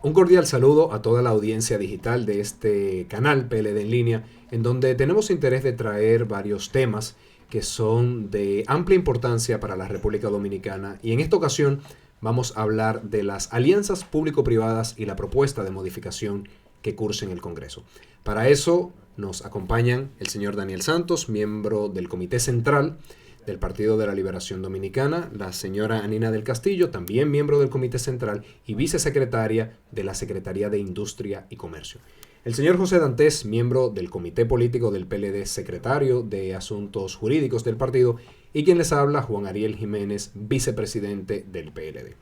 Un cordial saludo a toda la audiencia digital de este canal PLD en línea, en donde tenemos interés de traer varios temas que son de amplia importancia para la República Dominicana, y en esta ocasión vamos a hablar de las alianzas público-privadas y la propuesta de modificación que cursa en el Congreso. Para eso nos acompañan el señor Daniel Santos, miembro del Comité Central del Partido de la Liberación Dominicana, la señora Anina del Castillo, también miembro del Comité Central y vicesecretaria de la Secretaría de Industria y Comercio. El señor José Dantes, miembro del Comité Político del PLD, secretario de Asuntos Jurídicos del partido, y quien les habla, Juan Ariel Jiménez, vicepresidente del PLD.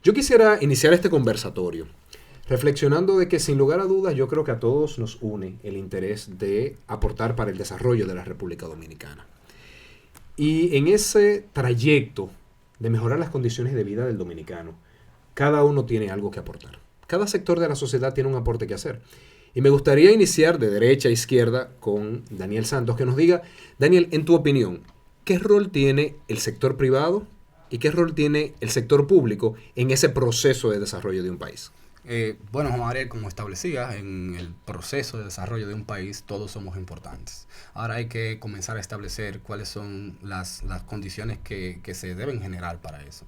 Yo quisiera iniciar este conversatorio reflexionando de que, sin lugar a dudas, yo creo que a todos nos une el interés de aportar para el desarrollo de la República Dominicana. Y en ese trayecto de mejorar las condiciones de vida del dominicano, cada uno tiene algo que aportar. Cada sector de la sociedad tiene un aporte que hacer. Y me gustaría iniciar de derecha a izquierda con Daniel Santos, que nos diga, Daniel, en tu opinión, ¿qué rol tiene el sector privado y qué rol tiene el sector público en ese proceso de desarrollo de un país? Bueno, Juan Ariel, como establecía, en el proceso de desarrollo de un país todos somos importantes. Ahora hay que comenzar a establecer cuáles son las condiciones que se deben generar para eso.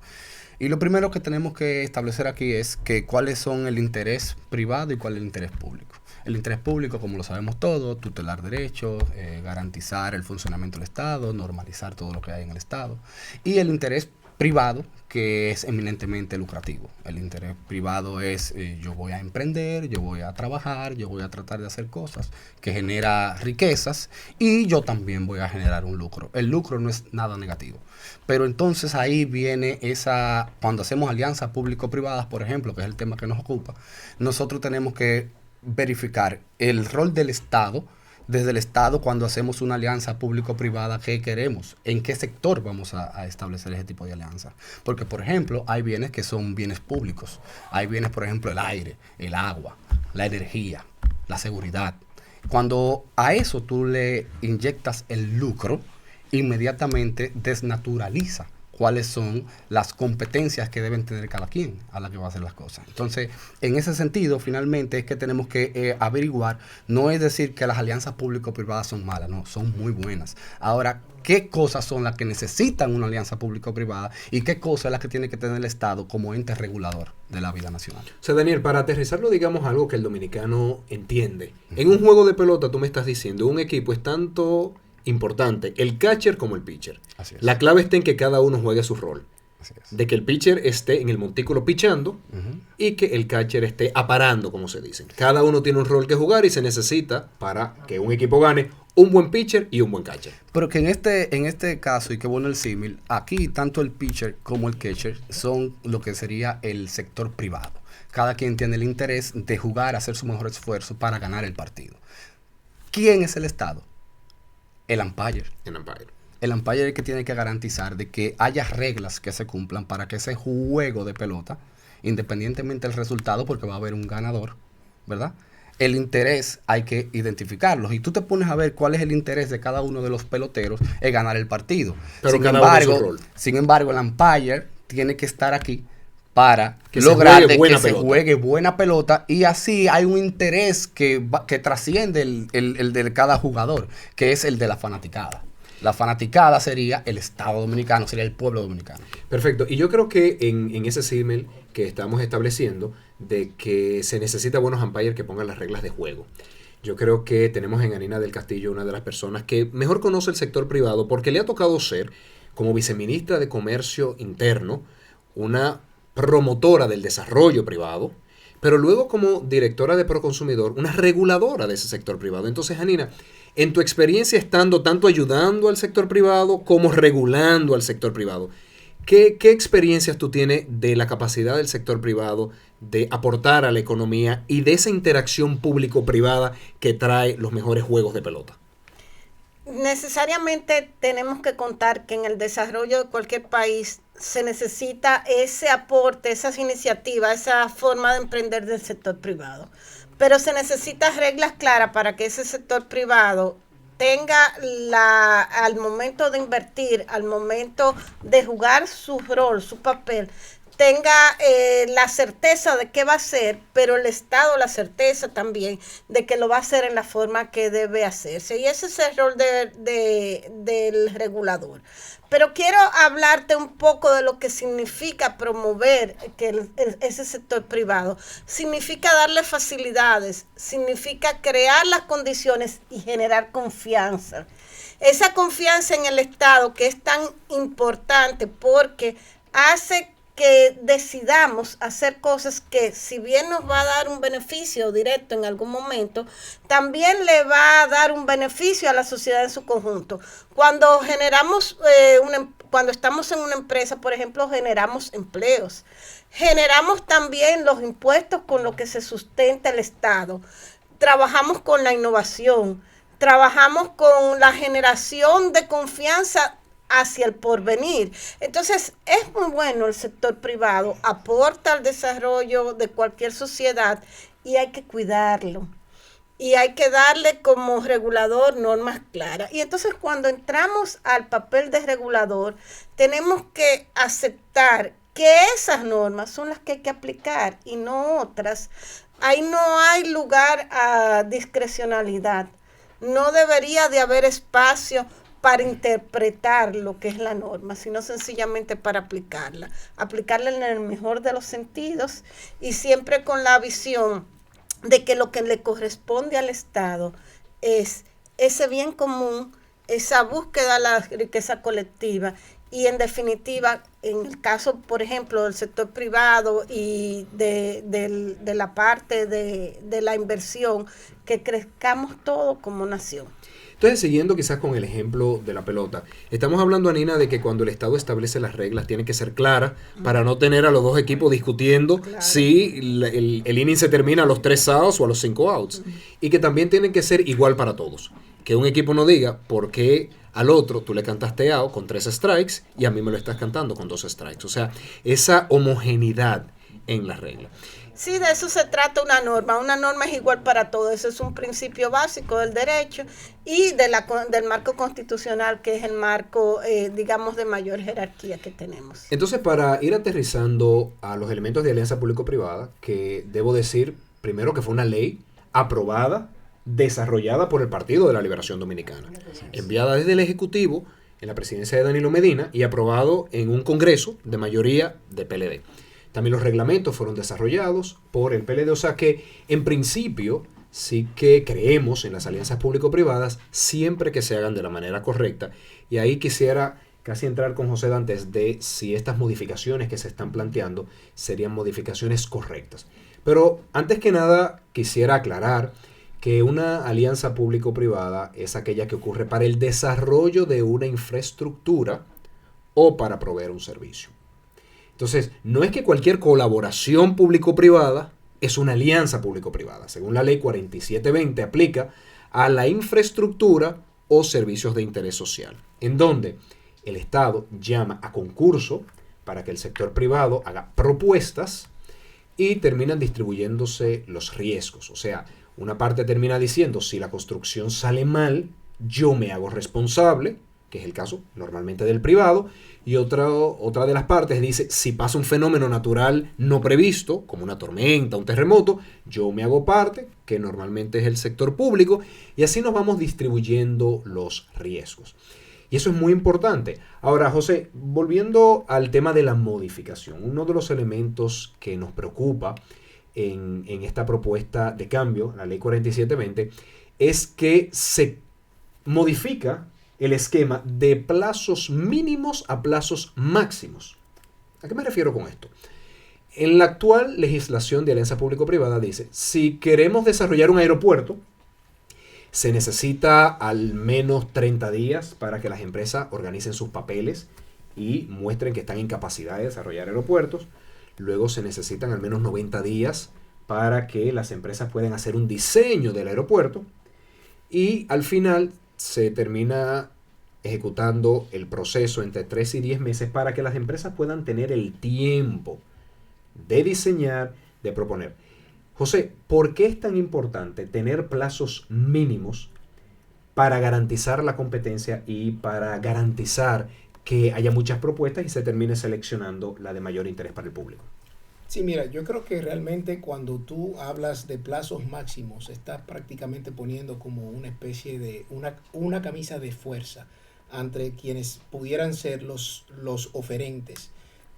Y lo primero que tenemos que establecer aquí es que cuáles son el interés privado y cuál es el interés público. El interés público, como lo sabemos todos, tutelar derechos, garantizar el funcionamiento del Estado, normalizar todo lo que hay en el Estado. Y el interés privado, que es eminentemente lucrativo. El interés privado es yo voy a emprender, yo voy a trabajar, yo voy a tratar de hacer cosas que genera riquezas y yo también voy a generar un lucro. El lucro no es nada negativo. Pero entonces ahí viene cuando hacemos alianzas público-privadas, por ejemplo, que es el tema que nos ocupa, nosotros tenemos que verificar el rol del Estado. Desde el Estado, cuando hacemos una alianza público-privada, ¿qué queremos? ¿En qué sector vamos a establecer ese tipo de alianza? Porque, por ejemplo, hay bienes que son bienes públicos. Hay bienes, por ejemplo, el aire, el agua, la energía, la seguridad. Cuando a eso tú le inyectas el lucro, inmediatamente desnaturaliza cuáles son las competencias que deben tener cada quien a la que va a hacer las cosas. Entonces, en ese sentido, finalmente, es que tenemos que averiguar, no es decir que las alianzas público-privadas son malas, no, son muy buenas. Ahora, ¿qué cosas son las que necesitan una alianza público-privada y qué cosas es las que tiene que tener el Estado como ente regulador de la vida nacional? O sea, Daniel, para aterrizarlo, digamos algo que el dominicano entiende. En un juego de pelota, tú me estás diciendo, un equipo es tanto importante el catcher como el pitcher. Así es. La clave está en que cada uno juegue su rol. Así es. De que el pitcher esté en el montículo pichando y que el catcher esté aparando, como se dice. Cada uno tiene un rol que jugar y se necesita, para que un equipo gane, un buen pitcher y un buen catcher. Pero que en este caso, y qué bueno el símil, aquí tanto el pitcher como el catcher son lo que sería el sector privado. Cada quien tiene el interés de jugar, hacer su mejor esfuerzo para ganar el partido. ¿Quién es el Estado? El umpire. El umpire es el que tiene que garantizar de que haya reglas que se cumplan para que ese juego de pelota, independientemente del resultado, porque va a haber un ganador, ¿verdad? El interés hay que identificarlo. Y tú te pones a ver cuál es el interés de cada uno de los peloteros, es ganar el partido. Pero Sin embargo, el umpire tiene que estar aquí para lograr que se juegue buena pelota, y así hay un interés que trasciende el de cada jugador, que es el de la fanaticada. La fanaticada sería el Estado dominicano, sería el pueblo dominicano. Perfecto. Y yo creo que en ese símil que estamos estableciendo, de que se necesita buenos umpires que pongan las reglas de juego, yo creo que tenemos en Anina del Castillo una de las personas que mejor conoce el sector privado, porque le ha tocado ser, como viceministra de Comercio Interno, una promotora del desarrollo privado, pero luego como directora de Proconsumidor, una reguladora de ese sector privado. Entonces, Anina, en tu experiencia estando tanto ayudando al sector privado como regulando al sector privado, ¿qué experiencias tú tienes de la capacidad del sector privado de aportar a la economía y de esa interacción público-privada que trae los mejores juegos de pelota? Necesariamente tenemos que contar que en el desarrollo de cualquier país se necesita ese aporte, esas iniciativas, esa forma de emprender del sector privado. Pero se necesitan reglas claras para que ese sector privado tenga al momento de invertir, al momento de jugar su rol, su papel, tenga la certeza de que va a hacer, pero el Estado la certeza también de que lo va a hacer en la forma que debe hacerse. Y ese es el rol del regulador. Pero quiero hablarte un poco de lo que significa promover que ese sector privado. Significa darle facilidades, significa crear las condiciones y generar confianza. Esa confianza en el Estado que es tan importante porque hace que decidamos hacer cosas que, si bien nos va a dar un beneficio directo en algún momento, también le va a dar un beneficio a la sociedad en su conjunto. Cuando generamos, cuando estamos en una empresa, por ejemplo, generamos empleos. Generamos también los impuestos con los que se sustenta el Estado. Trabajamos con la innovación. Trabajamos con la generación de confianza hacia el porvenir. Entonces, es muy bueno el sector privado, aporta al desarrollo de cualquier sociedad y hay que cuidarlo. Y hay que darle como regulador normas claras. Y entonces, cuando entramos al papel de regulador, tenemos que aceptar que esas normas son las que hay que aplicar y no otras. Ahí no hay lugar a discrecionalidad. No debería de haber espacio para interpretar lo que es la norma, sino sencillamente para aplicarla. Aplicarla en el mejor de los sentidos y siempre con la visión de que lo que le corresponde al Estado es ese bien común, esa búsqueda de la riqueza colectiva y, en definitiva, en el caso, por ejemplo, del sector privado y de la parte de la inversión, que crezcamos todos como nación. Entonces, siguiendo quizás con el ejemplo de la pelota, estamos hablando, Anina, de que cuando el Estado establece las reglas tiene que ser clara para no tener a los dos equipos discutiendo si el inning se termina a los 3 outs o a los 5 outs. Y que también tiene que ser igual para todos. Que un equipo no diga por qué al otro tú le cantaste out con 3 strikes y a mí me lo estás cantando con 2 strikes. O sea, esa homogeneidad en las reglas. Sí, de eso se trata una norma. Una norma es igual para todos. Eso es un principio básico del derecho y del marco constitucional, que es el marco, digamos, de mayor jerarquía que tenemos. Entonces, para ir aterrizando a los elementos de alianza público-privada, que debo decir, primero, que fue una ley aprobada, desarrollada por el Partido de la Liberación Dominicana, enviada desde el Ejecutivo en la presidencia de Danilo Medina y aprobado en un Congreso de mayoría de PLD. También los reglamentos fueron desarrollados por el PLD, o sea que en principio sí que creemos en las alianzas público-privadas siempre que se hagan de la manera correcta. Y ahí quisiera casi entrar con José Dantes de si estas modificaciones que se están planteando serían modificaciones correctas. Pero antes que nada quisiera aclarar que una alianza público-privada es aquella que ocurre para el desarrollo de una infraestructura o para proveer un servicio. Entonces, no es que cualquier colaboración público-privada es una alianza público-privada. Según la ley 4720 aplica a la infraestructura o servicios de interés social, en donde el Estado llama a concurso para que el sector privado haga propuestas y terminan distribuyéndose los riesgos. O sea, una parte termina diciendo, si la construcción sale mal, yo me hago responsable, que es el caso normalmente del privado, y otra de las partes dice, si pasa un fenómeno natural no previsto, como una tormenta, un terremoto, yo me hago parte, que normalmente es el sector público, y así nos vamos distribuyendo los riesgos. Y eso es muy importante. Ahora, José, volviendo al tema de la modificación, uno de los elementos que nos preocupa en esta propuesta de cambio, la ley 4720, es que se modifica el esquema de plazos mínimos a plazos máximos. ¿A qué me refiero con esto? En la actual legislación de alianza público-privada dice, si queremos desarrollar un aeropuerto, se necesita al menos 30 días para que las empresas organicen sus papeles y muestren que están en capacidad de desarrollar aeropuertos. Luego se necesitan al menos 90 días para que las empresas puedan hacer un diseño del aeropuerto. Y al final se termina ejecutando el proceso entre 3 y 10 meses para que las empresas puedan tener el tiempo de diseñar, de proponer. José, ¿por qué es tan importante tener plazos mínimos para garantizar la competencia y para garantizar que haya muchas propuestas y se termine seleccionando la de mayor interés para el público. Sí, mira, yo creo que realmente cuando tú hablas de plazos máximos, estás prácticamente poniendo como una especie de una camisa de fuerza entre quienes pudieran ser los oferentes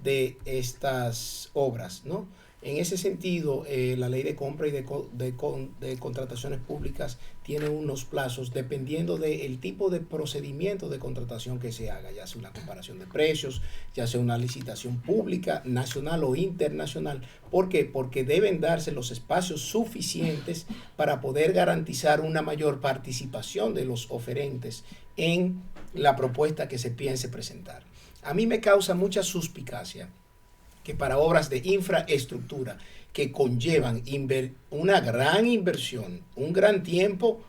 de estas obras, ¿no? En ese sentido, la ley de compra y de contrataciones públicas tiene unos plazos dependiendo del tipo de procedimiento de contratación que se haga, ya sea una comparación de precios, ya sea una licitación pública, nacional o internacional. ¿Por qué? Porque deben darse los espacios suficientes para poder garantizar una mayor participación de los oferentes en la propuesta que se piense presentar. A mí me causa mucha suspicacia que para obras de infraestructura que conllevan una gran inversión, un gran tiempo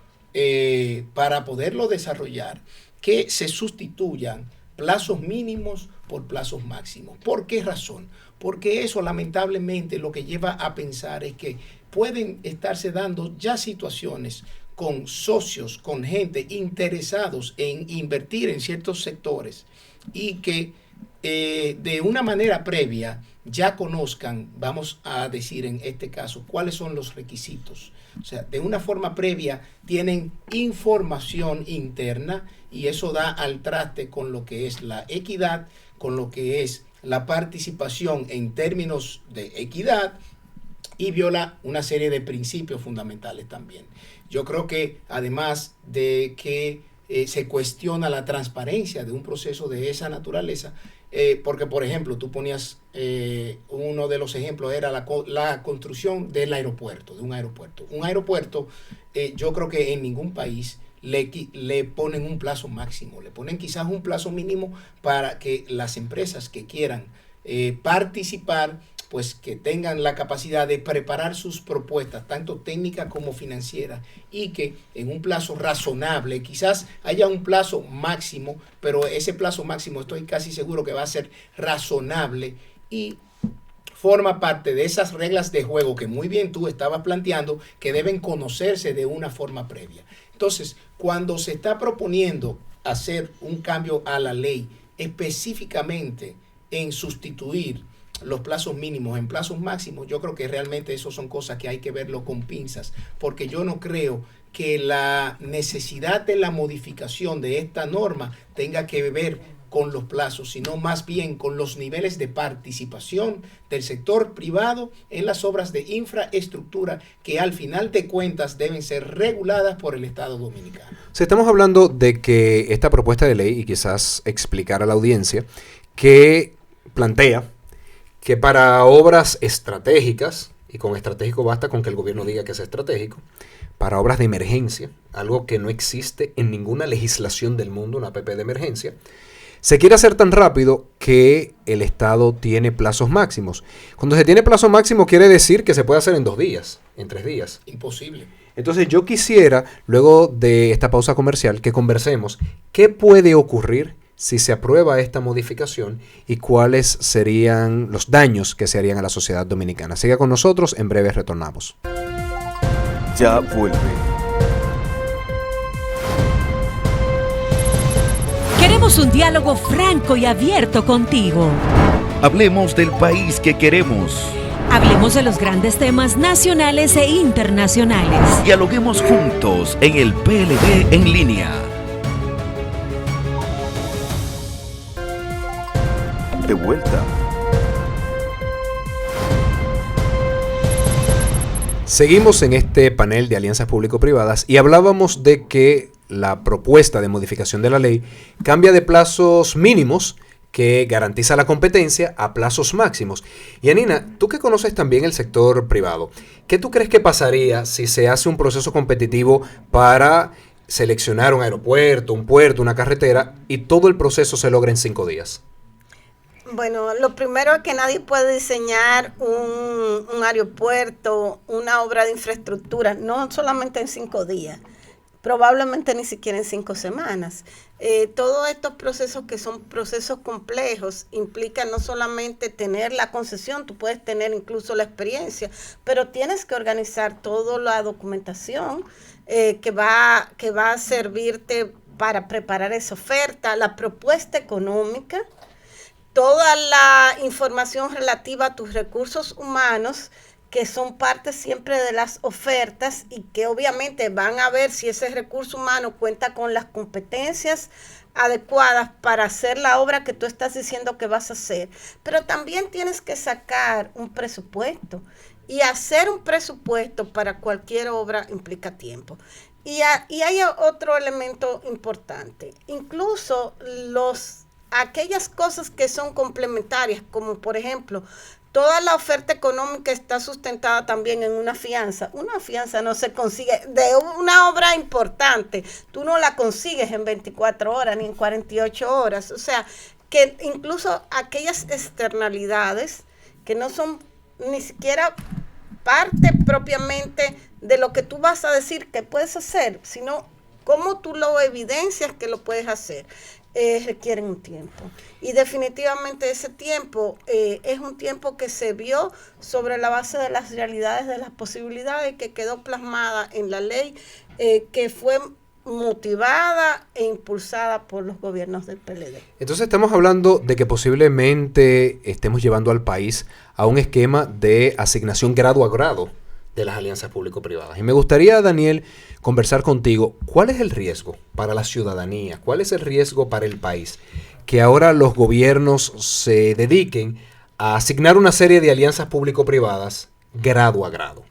para poderlo desarrollar, que se sustituyan plazos mínimos por plazos máximos. ¿Por qué razón? Porque eso lamentablemente lo que lleva a pensar es que pueden estarse dando ya situaciones con socios, con gente interesados en invertir en ciertos sectores y que de una manera previa ya conozcan, vamos a decir en este caso, cuáles son los requisitos. O sea, de una forma previa tienen información interna y eso da al traste con lo que es la equidad, con lo que es la participación en términos de equidad y viola una serie de principios fundamentales también. Yo creo que además de que se cuestiona la transparencia de un proceso de esa naturaleza, porque por ejemplo tú ponías uno de los ejemplos era la construcción del aeropuerto, de un aeropuerto. Un aeropuerto yo creo que en ningún país le ponen un plazo máximo, le ponen quizás un plazo mínimo para que las empresas que quieran participar pues que tengan la capacidad de preparar sus propuestas, tanto técnicas como financieras, y que en un plazo razonable, quizás haya un plazo máximo, pero ese plazo máximo estoy casi seguro que va a ser razonable y forma parte de esas reglas de juego que muy bien tú estabas planteando, que deben conocerse de una forma previa. Entonces, cuando se está proponiendo hacer un cambio a la ley, específicamente en sustituir los plazos mínimos en plazos máximos, yo creo que realmente eso son cosas que hay que verlo con pinzas, porque yo no creo que la necesidad de la modificación de esta norma tenga que ver con los plazos, sino más bien con los niveles de participación del sector privado en las obras de infraestructura que al final de cuentas deben ser reguladas por el Estado dominicano. Si estamos hablando de que esta propuesta de ley, y quizás explicar a la audiencia, que plantea que para obras estratégicas, y con estratégico basta con que el gobierno diga que es estratégico, para obras de emergencia, algo que no existe en ninguna legislación del mundo, una APP de emergencia, se quiere hacer tan rápido que el Estado tiene plazos máximos. Cuando se tiene plazo máximo quiere decir que se puede hacer en 2 días, en 3 días. Imposible. Entonces yo quisiera, luego de esta pausa comercial, que conversemos qué puede ocurrir si se aprueba esta modificación y cuáles serían los daños que se harían a la sociedad dominicana. Siga con nosotros, en breve retornamos. Ya vuelve. Queremos un diálogo franco y abierto contigo. Hablemos del país que queremos. Hablemos de los grandes temas nacionales e internacionales. Dialoguemos juntos en el PLD en línea. De vuelta. Seguimos en este panel de alianzas público-privadas y hablábamos de que la propuesta de modificación de la ley cambia de plazos mínimos que garantiza la competencia a plazos máximos. Y Anina, tú que conoces también el sector privado, ¿qué tú crees que pasaría si se hace un proceso competitivo para seleccionar un aeropuerto, un puerto, una carretera y todo el proceso se logra en 5 días? Bueno, lo primero es que nadie puede diseñar un aeropuerto, una obra de infraestructura, no solamente en 5 días, probablemente ni siquiera en 5 semanas. Todos estos procesos que son procesos complejos implican no solamente tener la concesión, tú puedes tener incluso la experiencia, pero tienes que organizar toda la documentación que va a servirte para preparar esa oferta, la propuesta económica, toda la información relativa a tus recursos humanos, que son parte siempre de las ofertas y que obviamente van a ver si ese recurso humano cuenta con las competencias adecuadas para hacer la obra que tú estás diciendo que vas a hacer. Pero también tienes que sacar un presupuesto, y hacer un presupuesto para cualquier obra implica tiempo. Y hay otro elemento importante, incluso aquellas cosas que son complementarias, como por ejemplo, toda la oferta económica está sustentada también en una fianza. Una fianza no se consigue, de una obra importante, tú no la consigues en 24 horas ni en 48 horas. O sea, que incluso aquellas externalidades que no son ni siquiera parte propiamente de lo que tú vas a decir que puedes hacer, sino cómo tú lo evidencias que lo puedes hacer. Requieren un tiempo, y definitivamente ese tiempo es un tiempo que se vio sobre la base de las realidades, de las posibilidades, que quedó plasmada en la ley, que fue motivada e impulsada por los gobiernos del PLD. Entonces estamos hablando de que posiblemente estemos llevando al país a un esquema de asignación grado a grado de las alianzas público-privadas. Y me gustaría, Daniel, conversar contigo, ¿cuál es el riesgo para la ciudadanía? ¿Cuál es el riesgo para el país? Que ahora los gobiernos se dediquen a asignar una serie de alianzas público-privadas grado a grado.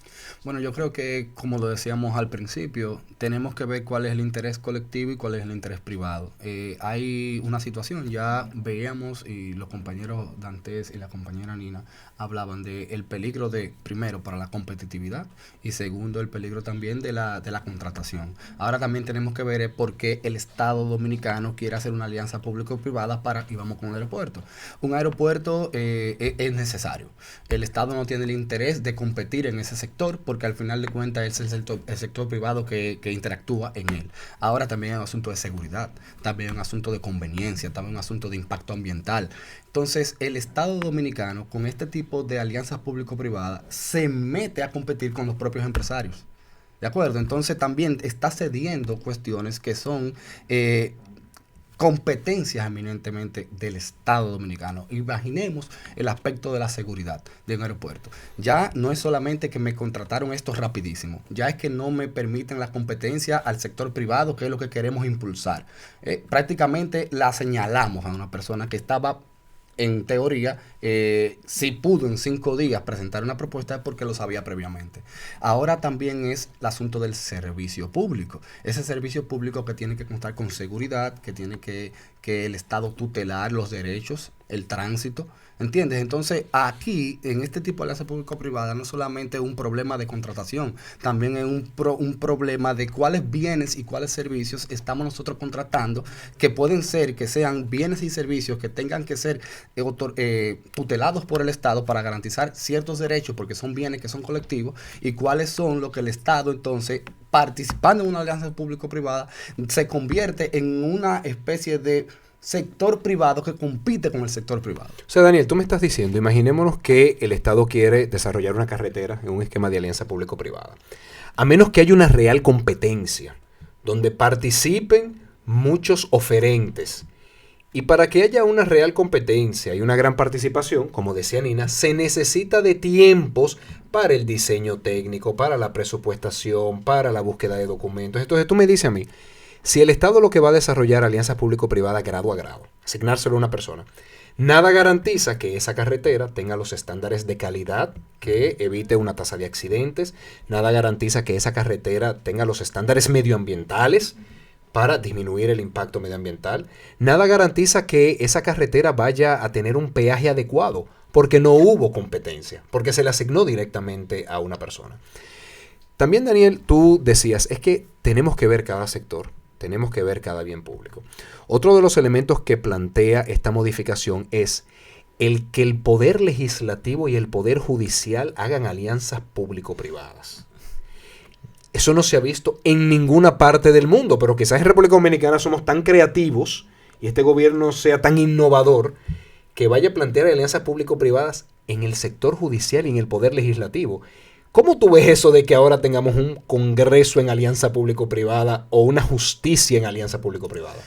Bueno, yo creo que, como lo decíamos al principio, tenemos que ver cuál es el interés colectivo y cuál es el interés privado. Hay una situación, ya veíamos, y los compañeros Dantes y la compañera Nina hablaban del peligro primero, para la competitividad, y segundo, el peligro también de la contratación. Ahora también tenemos que ver por qué el Estado dominicano quiere hacer una alianza público-privada y vamos con un aeropuerto. Un aeropuerto es necesario. El Estado no tiene el interés de competir en ese sector, porque al final de cuentas es el sector privado que interactúa en él. Ahora también hay un asunto de seguridad, también hay un asunto de conveniencia, también un asunto de impacto ambiental. Entonces, el Estado dominicano, con este tipo de alianzas público-privadas, se mete a competir con los propios empresarios. ¿De acuerdo? Entonces, también está cediendo cuestiones que son competencias eminentemente del Estado dominicano. Imaginemos el aspecto de la seguridad de un aeropuerto. Ya no es solamente que me contrataron esto rapidísimo, ya es que no me permiten la competencia al sector privado, que es lo que queremos impulsar. Prácticamente la señalamos a una persona que estaba, en teoría, si pudo en 5 días presentar una propuesta, es porque lo sabía previamente. Ahora también es el asunto del servicio público. Ese servicio público que tiene que contar con seguridad, que tiene que el Estado tutelar los derechos, el tránsito, ¿entiendes? Entonces, aquí, en este tipo de alianza público-privada, no solamente es un problema de contratación, también es un problema de cuáles bienes y cuáles servicios estamos nosotros contratando, que pueden ser, que sean bienes y servicios que tengan que ser tutelados por el Estado para garantizar ciertos derechos, porque son bienes que son colectivos, y cuáles son lo que el Estado, entonces, participando en una alianza público-privada, se convierte en una especie de sector privado que compite con el sector privado. O sea, Daniel, tú me estás diciendo, imaginémonos que el Estado quiere desarrollar una carretera en un esquema de alianza público-privada. A menos que haya una real competencia, donde participen muchos oferentes. Y para que haya una real competencia y una gran participación, como decía Nina, se necesita de tiempos para el diseño técnico, para la presupuestación, para la búsqueda de documentos. Entonces tú me dices a mí, si el Estado lo que va a desarrollar alianzas público-privadas grado a grado, asignárselo a una persona, nada garantiza que esa carretera tenga los estándares de calidad que evite una tasa de accidentes, nada garantiza que esa carretera tenga los estándares medioambientales para disminuir el impacto medioambiental, nada garantiza que esa carretera vaya a tener un peaje adecuado, porque no hubo competencia, porque se le asignó directamente a una persona. También, Daniel, tú decías, es que tenemos que ver cada sector. Tenemos que ver cada bien público. Otro de los elementos que plantea esta modificación es el que el poder legislativo y el poder judicial hagan alianzas público-privadas. Eso no se ha visto en ninguna parte del mundo, pero quizás en República Dominicana somos tan creativos y este gobierno sea tan innovador que vaya a plantear alianzas público-privadas en el sector judicial y en el poder legislativo. ¿Cómo tú ves eso de que ahora tengamos un congreso en alianza público-privada o una justicia en alianza público-privada?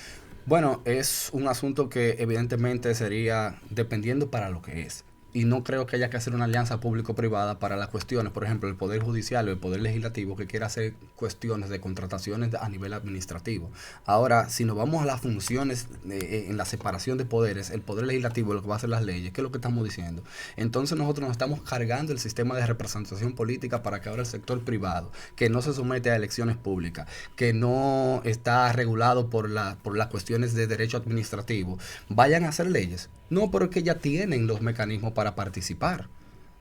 Bueno, es un asunto que evidentemente sería dependiendo para lo que es. Y no creo que haya que hacer una alianza público-privada para las cuestiones, por ejemplo, el Poder Judicial o el Poder Legislativo que quiera hacer cuestiones de contrataciones a nivel administrativo. Ahora, si nos vamos a las funciones en la separación de poderes, el Poder Legislativo es lo que va a hacer las leyes, ¿qué es lo que estamos diciendo? Entonces nosotros nos estamos cargando el sistema de representación política para que ahora el sector privado, que no se somete a elecciones públicas, que no está regulado por las cuestiones de derecho administrativo, vayan a hacer leyes. No, pero es que ya tienen los mecanismos para participar.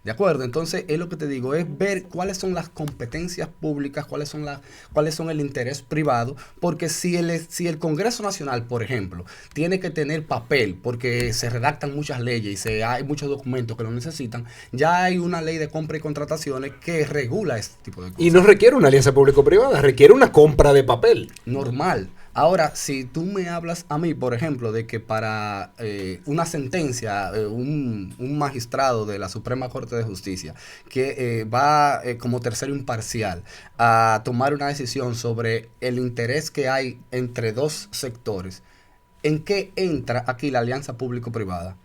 ¿De acuerdo? Entonces, es lo que te digo, es ver cuáles son las competencias públicas, cuáles son el interés privado, porque si el Congreso Nacional, por ejemplo, tiene que tener papel, porque se redactan muchas leyes y hay muchos documentos que lo necesitan, ya hay una ley de compra y contrataciones que regula este tipo de cosas. Y no requiere una alianza público-privada, requiere una compra de papel. Normal. Ahora, si tú me hablas a mí, por ejemplo, de que para una sentencia, un magistrado de la Suprema Corte de Justicia que va como tercero imparcial a tomar una decisión sobre el interés que hay entre dos sectores, ¿en qué entra aquí la alianza público-privada?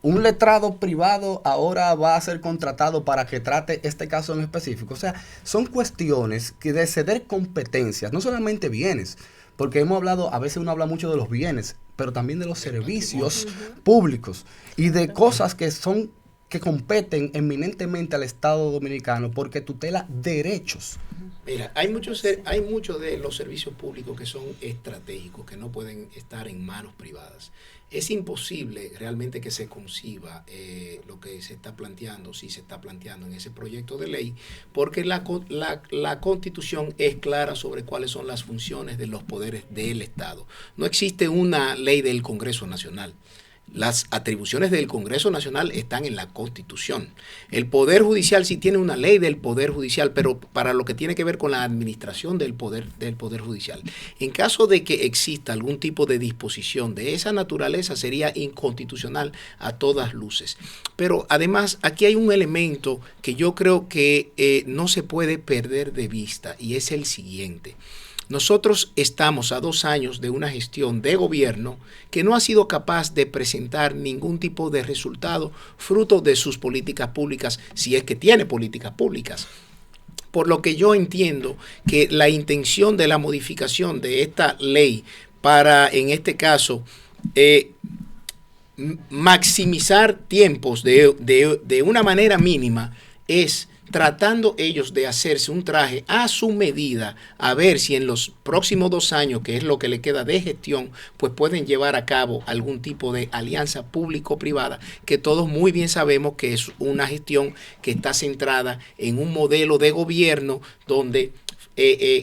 Un letrado privado ahora va a ser contratado para que trate este caso en específico. O sea, son cuestiones que de ceder competencias, no solamente bienes, porque hemos hablado, a veces uno habla mucho de los bienes, pero también de los servicios públicos y de cosas que competen eminentemente al Estado Dominicano porque tutela derechos. Mira, hay muchos de los servicios públicos que son estratégicos, que no pueden estar en manos privadas. Es imposible realmente que se conciba lo que se está planteando, si se está planteando en ese proyecto de ley, porque la Constitución es clara sobre cuáles son las funciones de los poderes del Estado. No existe una ley del Congreso Nacional. Las atribuciones del Congreso Nacional están en la Constitución. El Poder Judicial sí tiene una ley del Poder Judicial, pero para lo que tiene que ver con la administración del Poder Judicial. En caso de que exista algún tipo de disposición de esa naturaleza, sería inconstitucional a todas luces. Pero además, aquí hay un elemento que yo creo que no se puede perder de vista, y es el siguiente. Nosotros estamos a 2 años de una gestión de gobierno que no ha sido capaz de presentar ningún tipo de resultado fruto de sus políticas públicas, si es que tiene políticas públicas. Por lo que yo entiendo que la intención de la modificación de esta ley para, en este caso, maximizar tiempos de una manera mínima es tratando ellos de hacerse un traje a su medida, a ver si en los próximos 2 años, que es lo que le queda de gestión, pues pueden llevar a cabo algún tipo de alianza público-privada, que todos muy bien sabemos que es una gestión que está centrada en un modelo de gobierno donde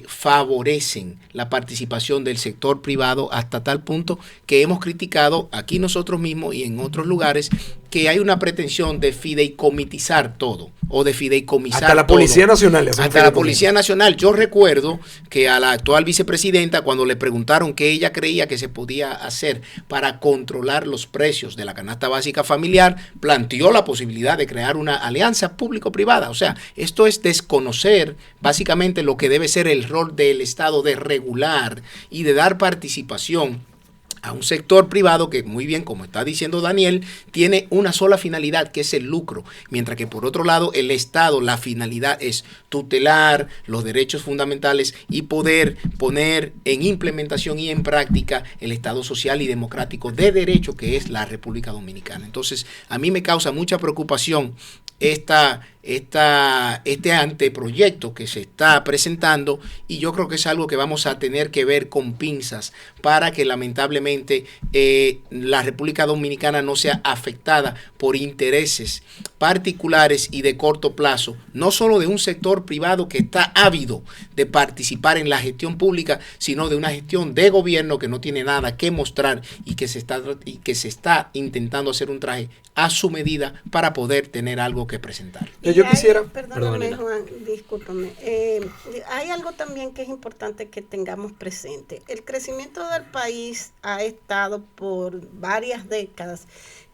favorecen la participación del sector privado hasta tal punto que hemos criticado aquí nosotros mismos y en otros lugares que hay una pretensión de fideicomitizar todo o de fideicomisar hasta la Policía Nacional. Hasta la Policía Nacional. Yo recuerdo que a la actual vicepresidenta, cuando le preguntaron qué ella creía que se podía hacer para controlar los precios de la canasta básica familiar, planteó la posibilidad de crear una alianza público-privada. O sea, esto es desconocer básicamente lo que debe ser el rol del Estado de regular y de dar participación a un sector privado que, muy bien, como está diciendo Daniel, tiene una sola finalidad, que es el lucro, mientras que por otro lado el Estado, la finalidad es tutelar los derechos fundamentales y poder poner en implementación y en práctica el Estado social y democrático de derecho que es la República Dominicana. Entonces, a mí me causa mucha preocupación este anteproyecto que se está presentando, y yo creo que es algo que vamos a tener que ver con pinzas para que lamentablemente la República Dominicana no sea afectada por intereses particulares y de corto plazo, no solo de un sector privado que está ávido de participar en la gestión pública, sino de una gestión de gobierno que no tiene nada que mostrar y que se está intentando hacer un traje a su medida para poder tener algo que presentar. Yo quisiera... Perdóname, Juan, discúlpame. Hay algo también que es importante que tengamos presente. El crecimiento del país ha estado por varias décadas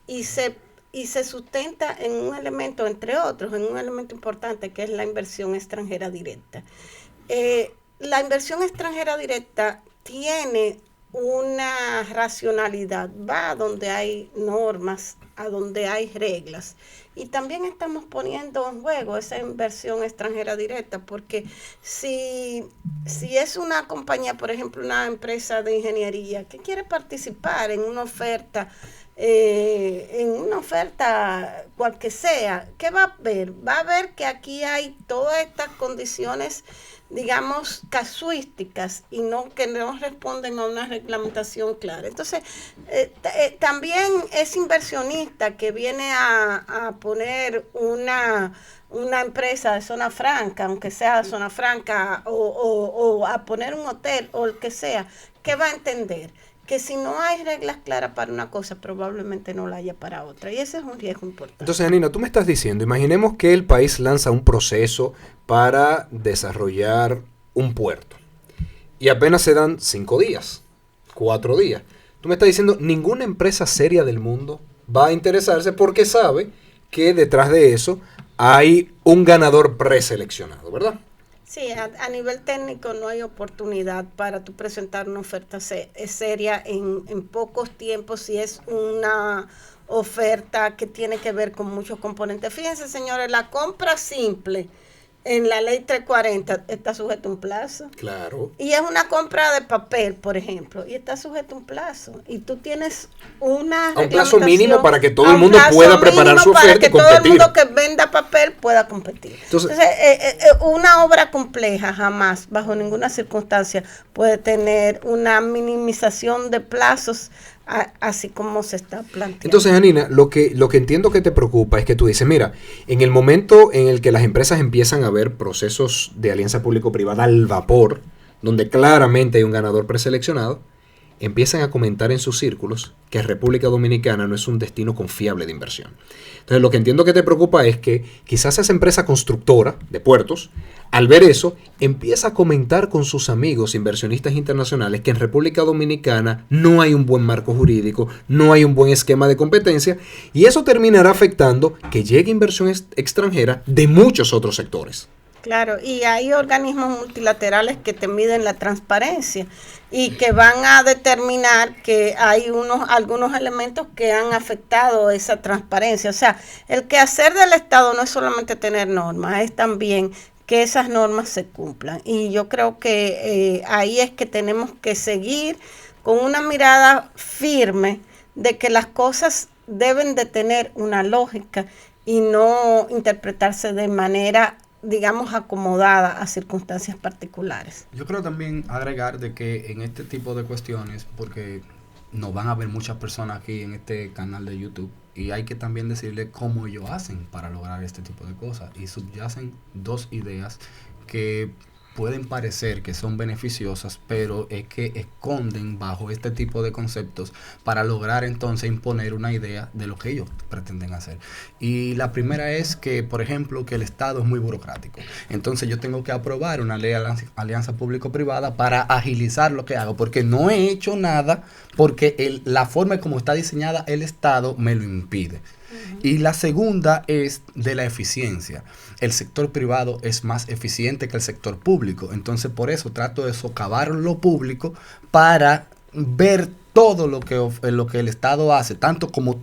y se y se sustenta en un elemento, entre otros, en un elemento importante que es la inversión extranjera directa. La inversión extranjera directa tiene una racionalidad, va a donde hay normas, a donde hay reglas. Y también estamos poniendo en juego esa inversión extranjera directa, porque si es una compañía, por ejemplo, una empresa de ingeniería que quiere participar en una oferta cual que sea, ¿qué va a ver? Va a ver que aquí hay todas estas condiciones, digamos, casuísticas y que no responden a una reglamentación clara. Entonces, también es inversionista que viene a poner una empresa de zona franca, aunque sea zona franca, o a poner un hotel o el que sea, que va a entender que si no hay reglas claras para una cosa, probablemente no la haya para otra. Y ese es un riesgo importante. Entonces, Janina, tú me estás diciendo, imaginemos que el país lanza un proceso para desarrollar un puerto. Y apenas se dan 5 días, 4 días. Tú me estás diciendo, ninguna empresa seria del mundo va a interesarse porque sabe que detrás de eso hay un ganador preseleccionado, ¿verdad? Sí, a nivel técnico no hay oportunidad para tú presentar una oferta seria en pocos tiempos si es una oferta que tiene que ver con muchos componentes. Fíjense, señores, la compra simple en la ley 340 está sujeta a un plazo. Claro. Y es una compra de papel, por ejemplo, y está sujeto a un plazo. Y tú tienes a un plazo mínimo para que todo el mundo pueda preparar su oferta y competir. Para que todo el mundo que venda papel pueda competir. Entonces una obra compleja jamás, bajo ninguna circunstancia, puede tener una minimización de plazos así como se está planteando. Entonces, Janina, lo que entiendo que te preocupa es que tú dices, mira, en el momento en el que las empresas empiezan a ver procesos de alianza público-privada al vapor, donde claramente hay un ganador preseleccionado, empiezan a comentar en sus círculos que República Dominicana no es un destino confiable de inversión. Entonces, lo que entiendo que te preocupa es que quizás esa empresa constructora de puertos, al ver eso, empieza a comentar con sus amigos inversionistas internacionales que en República Dominicana no hay un buen marco jurídico, no hay un buen esquema de competencia, y eso terminará afectando que llegue inversión extranjera de muchos otros sectores. Claro, y hay organismos multilaterales que te miden la transparencia y que van a determinar que hay algunos elementos que han afectado esa transparencia. O sea, el quehacer del Estado no es solamente tener normas, es también que esas normas se cumplan. Y yo creo que ahí es que tenemos que seguir con una mirada firme de que las cosas deben de tener una lógica y no interpretarse de manera, digamos, acomodada a circunstancias particulares. Yo creo también agregar de que en este tipo de cuestiones, porque nos van a ver muchas personas aquí en este canal de YouTube, y hay que también decirle cómo ellos hacen para lograr este tipo de cosas, y subyacen 2 ideas que pueden parecer que son beneficiosas, pero es que esconden bajo este tipo de conceptos para lograr entonces imponer una idea de lo que ellos pretenden hacer. Y la primera es que, por ejemplo, que el Estado es muy burocrático. Entonces yo tengo que aprobar una ley de alianza público-privada para agilizar lo que hago, porque no he hecho nada, porque la forma como está diseñada el Estado me lo impide. Y la segunda es de la eficiencia. El sector privado es más eficiente que el sector público. Entonces, por eso trato de socavar lo público para ver todo lo que el Estado hace, tanto como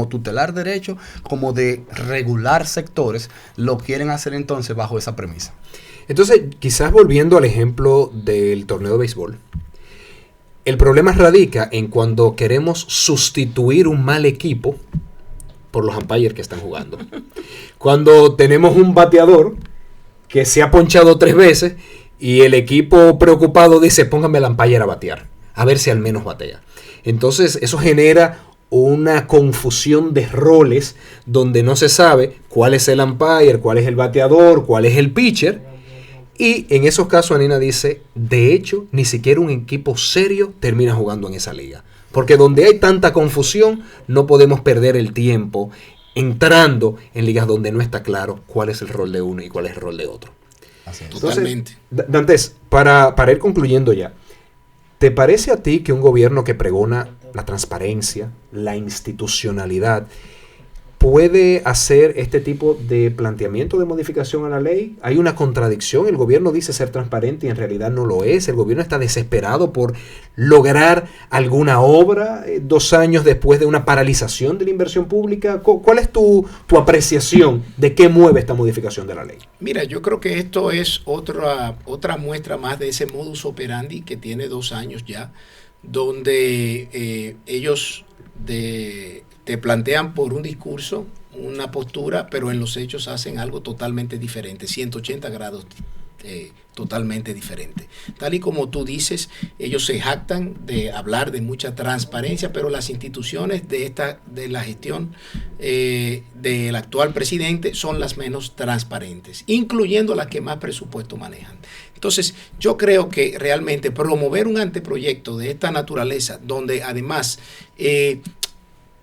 tutelar derechos, como de regular sectores, lo quieren hacer entonces bajo esa premisa. Entonces, quizás volviendo al ejemplo del torneo de béisbol, el problema radica en cuando queremos sustituir un mal equipo por los umpires que están jugando. Cuando tenemos un bateador que se ha ponchado 3 veces y el equipo preocupado dice, póngame al umpire a batear, a ver si al menos batea. Entonces eso genera una confusión de roles donde no se sabe cuál es el umpire, cuál es el bateador, cuál es el pitcher. Y en esos casos Anina dice, de hecho, ni siquiera un equipo serio termina jugando en esa liga. Porque donde hay tanta confusión, no podemos perder el tiempo entrando en ligas donde no está claro cuál es el rol de uno y cuál es el rol de otro. Así es. Entonces, Totalmente. Dantes, para ir concluyendo ya, ¿te parece a ti que un gobierno que pregona la transparencia, la institucionalidad, puede hacer este tipo de planteamiento de modificación a la ley? ¿Hay una contradicción? El gobierno dice ser transparente y en realidad no lo es. El gobierno está desesperado por lograr alguna obra 2 años después de una paralización de la inversión pública. ¿Cuál es tu apreciación de qué mueve esta modificación de la ley? Mira, yo creo que esto es otra muestra más de ese modus operandi que tiene 2 años ya, donde ellos te plantean por un discurso una postura, pero en los hechos hacen algo totalmente diferente, 180 grados totalmente diferente. Tal y como tú dices, ellos se jactan de hablar de mucha transparencia, pero las instituciones de la gestión del actual presidente son las menos transparentes, incluyendo las que más presupuesto manejan. Entonces, yo creo que realmente promover un anteproyecto de esta naturaleza, donde además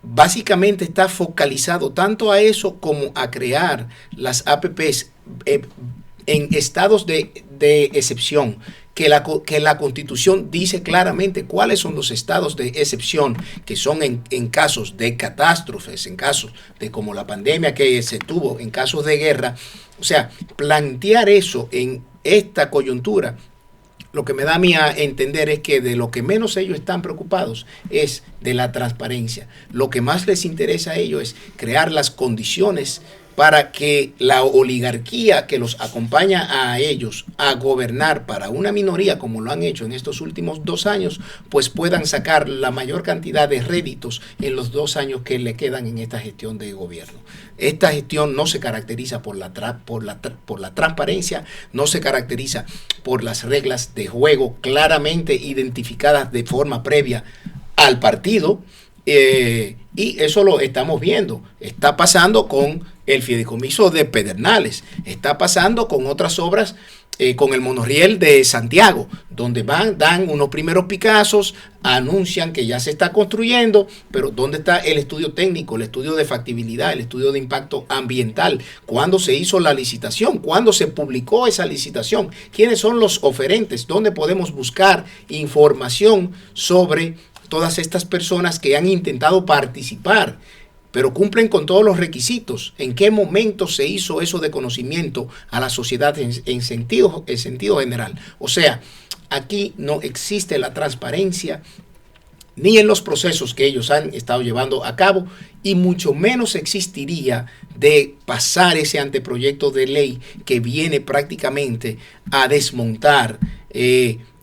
básicamente está focalizado tanto a eso como a crear las APPs en estados de excepción, que la Constitución dice claramente cuáles son los estados de excepción, que son en casos de catástrofes, en casos de como la pandemia que se tuvo, en casos de guerra. O sea, plantear eso en esta coyuntura, lo que me da a mí a entender es que de lo que menos ellos están preocupados es de la transparencia. Lo que más les interesa a ellos es crear las condiciones para que la oligarquía que los acompaña a ellos a gobernar para una minoría, como lo han hecho en estos últimos 2 años, pues puedan sacar la mayor cantidad de réditos en los 2 años que le quedan en esta gestión de gobierno. Esta gestión no se caracteriza por la transparencia, no se caracteriza por las reglas de juego claramente identificadas de forma previa al partido, y eso lo estamos viendo. Está pasando con el fideicomiso de Pedernales, está pasando con otras obras, con el monorriel de Santiago, donde dan unos primeros picazos, anuncian que ya se está construyendo, pero ¿dónde está el estudio técnico, el estudio de factibilidad, el estudio de impacto ambiental? ¿Cuándo se hizo la licitación? ¿Cuándo se publicó esa licitación? ¿Quiénes son los oferentes? ¿Dónde podemos buscar información sobre todas estas personas que han intentado participar, pero cumplen con todos los requisitos? ¿En qué momento se hizo eso de conocimiento a la sociedad en sentido general? O sea, aquí no existe la transparencia ni en los procesos que ellos han estado llevando a cabo, y mucho menos existiría de pasar ese anteproyecto de ley que viene prácticamente a desmontar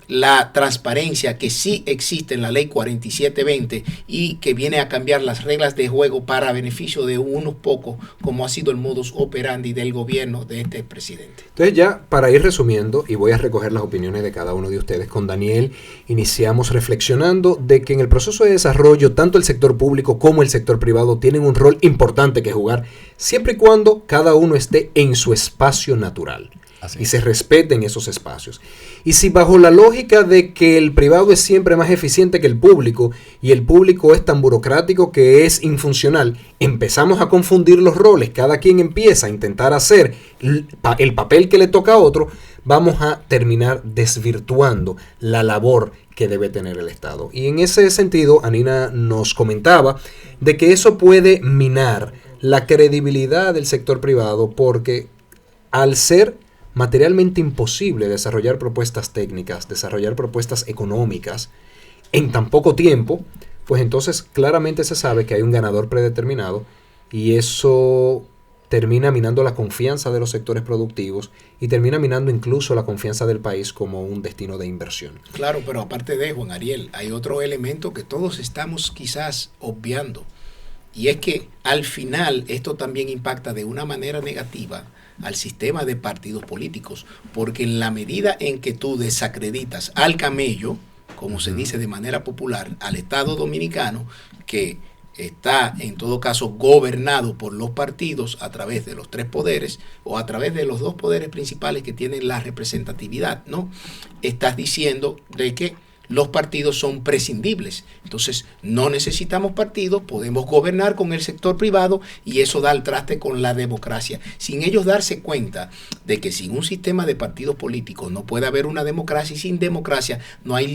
la transparencia que sí existe en la ley 4720 y que viene a cambiar las reglas de juego para beneficio de unos pocos, como ha sido el modus operandi del gobierno de este presidente. Entonces, ya para ir resumiendo, y voy a recoger las opiniones de cada uno de ustedes, con Daniel iniciamos reflexionando de que en el proceso de desarrollo tanto el sector público como el sector privado tienen un rol importante que jugar, siempre y cuando cada uno esté en su espacio natural. Y se respeten esos espacios. Y si bajo la lógica de que el privado es siempre más eficiente que el público y el público es tan burocrático que es infuncional, empezamos a confundir los roles, cada quien empieza a intentar hacer el papel que le toca a otro, vamos a terminar desvirtuando la labor que debe tener el Estado. Y en ese sentido, Anina nos comentaba de que eso puede minar la credibilidad del sector privado, porque al ser materialmente imposible desarrollar propuestas técnicas, desarrollar propuestas económicas en tan poco tiempo, pues entonces claramente se sabe que hay un ganador predeterminado, y eso termina minando la confianza de los sectores productivos y termina minando incluso la confianza del país como un destino de inversión. Claro, pero aparte de Juan Ariel, hay otro elemento que todos estamos quizás obviando, y es que al final esto también impacta de una manera negativa al sistema de partidos políticos, porque en la medida en que tú desacreditas al camello, como se dice de manera popular, al Estado dominicano, que está en todo caso gobernado por los partidos a través de los 3 poderes o a través de los 2 poderes principales que tienen la representatividad, ¿no? Estás diciendo de que los partidos son prescindibles. Entonces, no necesitamos partidos, podemos gobernar con el sector privado y eso da al traste con la democracia. Sin ellos darse cuenta de que sin un sistema de partidos políticos no puede haber una democracia, y sin democracia no hay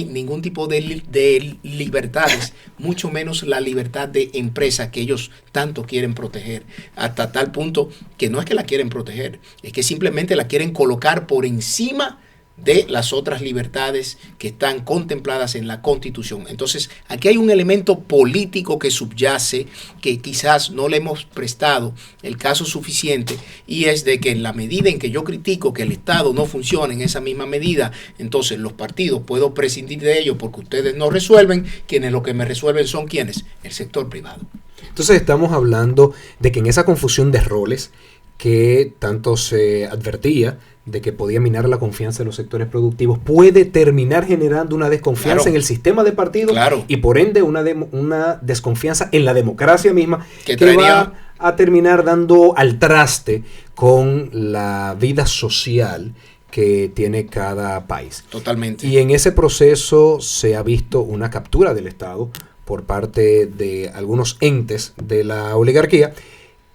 ningún tipo de libertades, mucho menos la libertad de empresa que ellos tanto quieren proteger, hasta tal punto que no es que la quieren proteger, es que simplemente la quieren colocar por encima de las otras libertades que están contempladas en la Constitución. Entonces, aquí hay un elemento político que subyace, que quizás no le hemos prestado el caso suficiente, y es de que en la medida en que yo critico que el Estado no funciona en esa misma medida, entonces los partidos puedo prescindir de ellos porque ustedes no resuelven, quienes lo que me resuelven son quienes, el sector privado. Entonces estamos hablando de que en esa confusión de roles que tanto se advertía de que podía minar la confianza de los sectores productivos, puede terminar generando una desconfianza en el sistema de partidos y por ende una desconfianza en la democracia misma que va a terminar dando al traste con la vida social que tiene cada país. Totalmente. Y en ese proceso se ha visto una captura del Estado por parte de algunos entes de la oligarquía,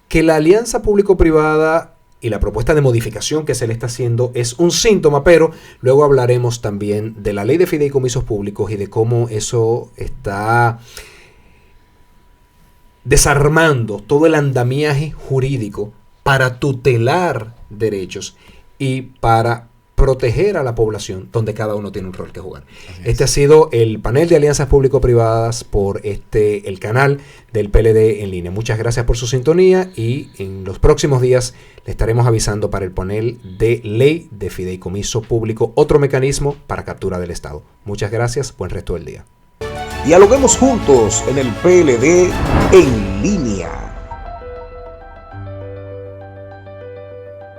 que la alianza público-privada y la propuesta de modificación que se le está haciendo es un síntoma, pero luego hablaremos también de la ley de fideicomisos públicos y de cómo eso está desarmando todo el andamiaje jurídico para tutelar derechos y para proteger a la población, donde cada uno tiene un rol que jugar. Este ha sido el panel de alianzas público-privadas por el canal del PLD en línea. Muchas gracias por su sintonía y en los próximos días le estaremos avisando para el panel de ley de fideicomiso público, otro mecanismo para captura del Estado. Muchas gracias, buen resto del día. Dialoguemos juntos en el PLD en línea.